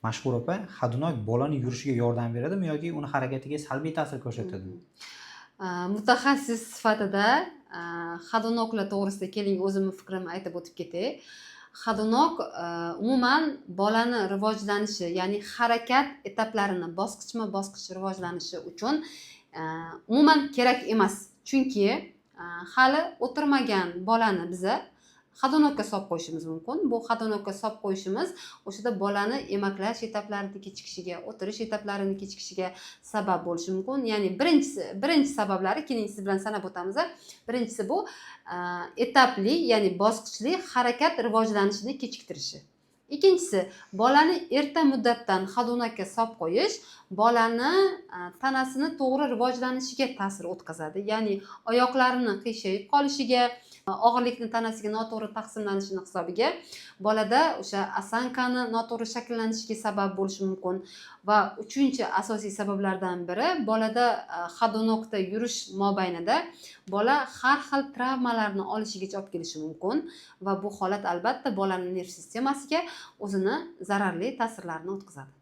Mashhur opa, hadunok bolani yurishiga yordam beradimi yoki uni harakatiga salbiy ta'sir ko'rsatadimi? Mutaxassis sifatida hadunoklar to'g'risida keling o'zimni fikrimni aytib o'tib ketay. Hadunok umuman bolani rivojlanishi, ya'ni harakat etaplarini bosqichma-bosqich rivojlanishi uchun umuman kerak emas. Chunki hali o'tirmagan bolani biza hadunokka solib qo'yishimiz mumkin. Bu hadunokka solib qo'yishimiz o'shada bolani emaklash etaplarini kechikishiga, o'tirish etaplarini kechikishiga sabab bo'lishi mumkin. Ya'ni birinchi sabablari keling siz bilan sanab o'tamiz. Birinchisi bu etapli, ya'ni bosqichli harakat rivojlanishini kechiktirishi. Ikkinchisi, bolani erta muddatdan hadunokka solib qo'yish bolani tanasini to'g'ri rivojlanishiga ta'sir o'tkazadi. Ya'ni oyoqlarini qiyshayib qolishiga, og'irlikni tanasiga noto'g'ri taqsimlanishini hisobiga bolada o'sha osankani noto'g'ri shakllanishiga sabab bo'lishi mumkin. Va uchinchi asosiy sabablardan biri bolada hadunokda yurish mobaynida bola har xil travmalarni olishigacha olib kelishi mumkin va bu holat albatta bolaning nerv sistemasiga o'zini zararli ta'sirlarini o'tkazadi.